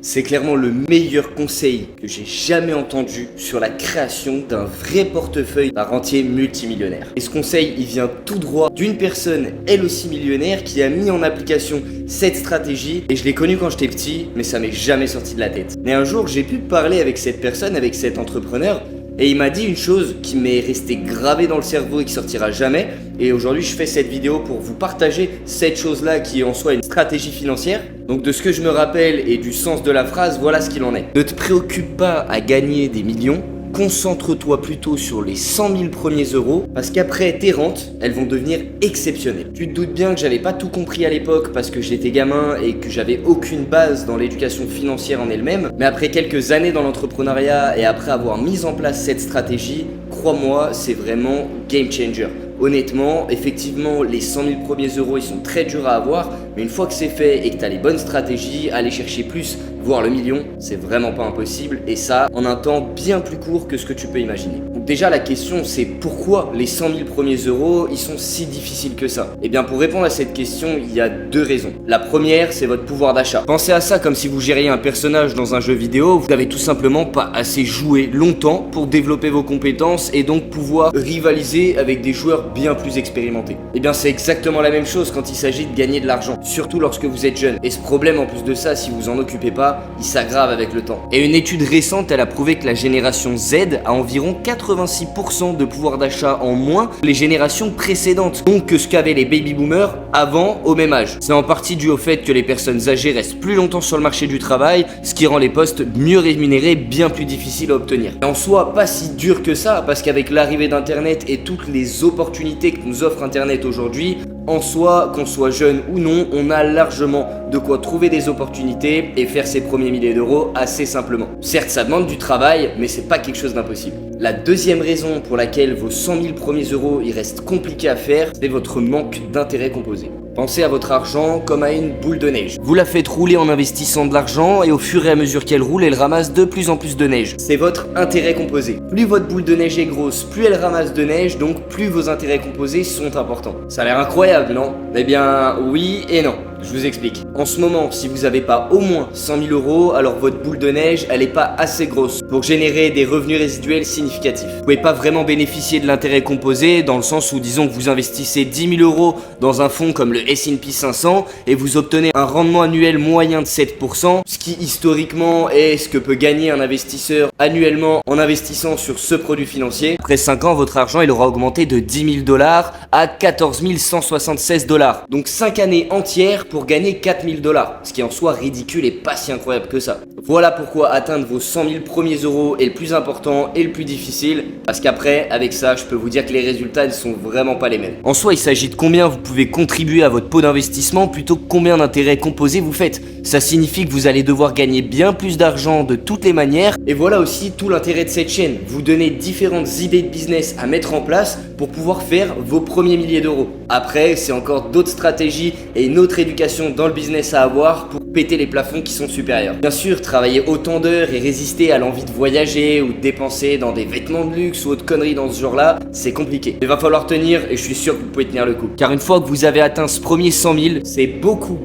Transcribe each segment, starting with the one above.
C'est clairement le meilleur conseil que j'ai jamais entendu sur la création d'un vrai portefeuille d'un rentier multimillionnaire. Et ce conseil, il vient tout droit d'une personne, elle aussi millionnaire, qui a mis en application cette stratégie. Et je l'ai connue quand j'étais petit, mais ça m'est jamais sorti de la tête. Mais un jour, j'ai pu parler avec cette personne, avec cet entrepreneur, et il m'a dit une chose qui m'est restée gravée dans le cerveau et qui sortira jamais. Et aujourd'hui, je fais cette vidéo pour vous partager cette chose-là qui est en soi une stratégie financière. Donc de ce que je me rappelle et du sens de la phrase, voilà ce qu'il en est. Ne te préoccupe pas à gagner des millions. Concentre-toi plutôt sur les 100 000 premiers euros parce qu'après tes rentes, elles vont devenir exceptionnelles. Tu te doutes bien que j'avais pas tout compris à l'époque parce que j'étais gamin et que j'avais aucune base dans l'éducation financière en elle-même. Mais après quelques années dans l'entrepreneuriat et après avoir mis en place cette stratégie, crois-moi, c'est vraiment game changer. Honnêtement, effectivement, les 100 000 premiers euros, ils sont très durs à avoir, mais une fois que c'est fait et que tu as les bonnes stratégies, aller chercher plus, voire le million, c'est vraiment pas impossible, et ça en un temps bien plus court que ce que tu peux imaginer. Donc déjà, la question, c'est pourquoi les 100 000 premiers euros, ils sont si difficiles que ça? Eh bien, pour répondre à cette question, il y a deux raisons. La première, c'est votre pouvoir d'achat. Pensez à ça comme si vous gériez un personnage dans un jeu vidéo, vous n'avez tout simplement pas assez joué longtemps pour développer vos compétences et donc pouvoir rivaliser avec des joueurs bien plus expérimenté. Et bien c'est exactement la même chose quand il s'agit de gagner de l'argent, surtout lorsque vous êtes jeune. Et ce problème en plus de ça, si vous en occupez pas, il s'aggrave avec le temps. Et une étude récente, elle a prouvé que la génération Z a environ 86% de pouvoir d'achat en moins que les générations précédentes, donc que ce qu'avaient les baby boomers avant au même âge. C'est en partie dû au fait que les personnes âgées restent plus longtemps sur le marché du travail, ce qui rend les postes mieux rémunérés, bien plus difficiles à obtenir. Et en soi, pas si dur que ça, parce qu'avec l'arrivée d'internet et toutes les opportunités que nous offre internet aujourd'hui, en soi, qu'on soit jeune ou non, on a largement de quoi trouver des opportunités et faire ses premiers milliers d'euros assez simplement. Certes, ça demande du travail, mais c'est pas quelque chose d'impossible. La deuxième raison pour laquelle vos 100 000 premiers euros, il reste compliqué à faire, c'est votre manque d'intérêt composé. Pensez à votre argent comme à une boule de neige. Vous la faites rouler en investissant de l'argent et au fur et à mesure qu'elle roule, elle ramasse de plus en plus de neige. C'est votre intérêt composé. Plus votre boule de neige est grosse, plus elle ramasse de neige, donc plus vos intérêts composés sont importants. Ça a l'air incroyable, non? Eh bien, oui et non. Je vous explique. En ce moment, si vous n'avez pas au moins 100 000 euros, alors votre boule de neige, elle n'est pas assez grosse pour générer des revenus résiduels significatifs. Vous pouvez pas vraiment bénéficier de l'intérêt composé dans le sens où, disons que vous investissez 10 000 euros dans un fonds comme le S&P 500 et vous obtenez un rendement annuel moyen de 7%, ce qui historiquement est ce que peut gagner un investisseur annuellement en investissant sur ce produit financier. Après 5 ans, votre argent, il aura augmenté de 10 000 $ à 14 176 $. Donc 5 années entières pour gagner 4 000 $, ce qui est en soi ridicule et pas si incroyable que ça. Voilà pourquoi atteindre vos 100 000 premiers euros est le plus important et le plus difficile, parce qu'après, avec ça, je peux vous dire que les résultats ne sont vraiment pas les mêmes. En soi, il s'agit de combien vous pouvez contribuer à votre pot d'investissement plutôt que combien d'intérêts composés vous faites. Ça signifie que vous allez devoir gagner bien plus d'argent de toutes les manières, et voilà aussi tout l'intérêt de cette chaîne, vous donner différentes idées de business à mettre en place pour pouvoir faire vos premiers milliers d'euros. Après, c'est encore d'autres stratégies et une autre éducation dans le business à avoir pour péter les plafonds qui sont supérieurs. Bien sûr, travailler autant d'heures et résister à l'envie de voyager ou de dépenser dans des vêtements de luxe ou autre conneries dans ce genre-là, c'est compliqué. Il va falloir tenir et je suis sûr que vous pouvez tenir le coup. Car une fois que vous avez atteint ce premier 100 000, c'est beaucoup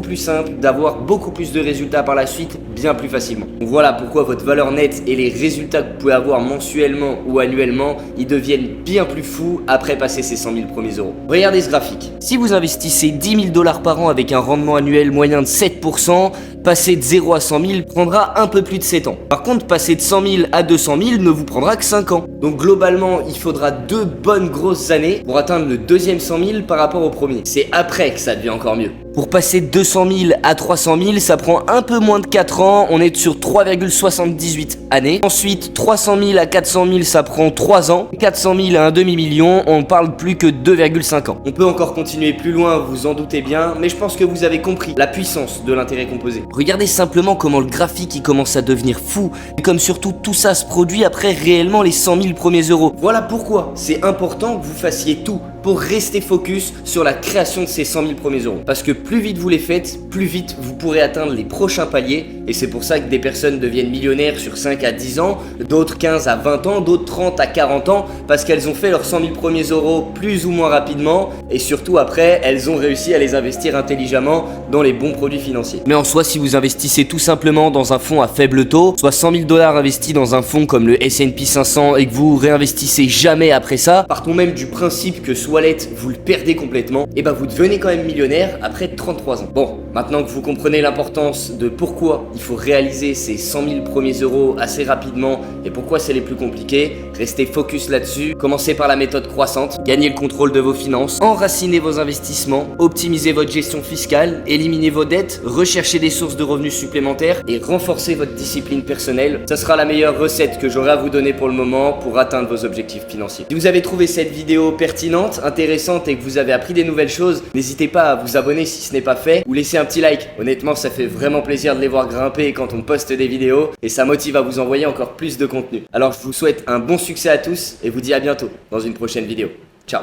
plus simple d'avoir beaucoup plus de résultats par la suite, bien plus facilement. Donc voilà pourquoi votre valeur nette et les résultats que vous pouvez avoir mensuellement ou annuellement, ils deviennent bien plus fous après passer ces 100 000 premiers euros. Regardez ce graphique. Si vous investissez 10 000 $ par an avec un rendement annuel moyen de 7%, passer de 0 à 100 000 prendra un peu plus de 7 ans. Par contre, passer de 100 000 à 200 000 ne vous prendra que 5 ans. Donc globalement, il faudra 2 bonnes grosses années pour atteindre le deuxième 100 000 par rapport au premier. C'est après que ça devient encore mieux. Pour passer de 200 000 à 300 000, ça prend un peu moins de 4 ans, on est sur 3,78 années. Ensuite, 300 000 à 400 000, ça prend 3 ans. 400 000 à un demi-million, on parle plus que 2,5 ans. On peut encore continuer plus loin, vous en doutez bien, mais je pense que vous avez compris la puissance de l'intérêt composé. Regardez simplement comment le graphique il commence à devenir fou, et comme surtout tout ça se produit après réellement les 100 000 premiers euros. Voilà pourquoi c'est important que vous fassiez tout pour rester focus sur la création de ces 100 000 premiers euros. Parce que plus vite vous les faites, plus vite vous pourrez atteindre les prochains paliers. Et c'est pour ça que des personnes deviennent millionnaires sur 5 à 10 ans, d'autres 15 à 20 ans, d'autres 30 à 40 ans, parce qu'elles ont fait leurs 100 000 premiers euros plus ou moins rapidement. Et surtout après, elles ont réussi à les investir intelligemment dans les bons produits financiers. Mais en soi, si vous investissez tout simplement dans un fonds à faible taux, soit 100 000 $ investis dans un fonds comme le S&P 500 et que vous réinvestissez jamais après ça, partons même du principe que ce wallet vous le perdez complètement, et bah vous devenez quand même millionnaire après 33 ans. Bon, maintenant que vous comprenez l'importance de pourquoi il faut réaliser ces 100 000 premiers euros assez rapidement et pourquoi c'est les plus compliqués, restez focus là-dessus. Commencez par la méthode croissante, gagnez le contrôle de vos finances, enracinez vos investissements, optimisez votre gestion fiscale, éliminez vos dettes, recherchez des sources de revenus supplémentaires et renforcez votre discipline personnelle. Ça sera la meilleure recette que j'aurai à vous donner pour le moment pour atteindre vos objectifs financiers. Si vous avez trouvé cette vidéo pertinente, intéressante et que vous avez appris des nouvelles choses, n'hésitez pas à vous abonner si ce n'est pas fait ou laisser un petit like. Honnêtement, ça fait vraiment plaisir de les voir grimper quand on poste des vidéos et ça motive à vous envoyer encore plus de contenu. Alors je vous souhaite un bon succès à tous et vous dis à bientôt dans une prochaine vidéo. Ciao.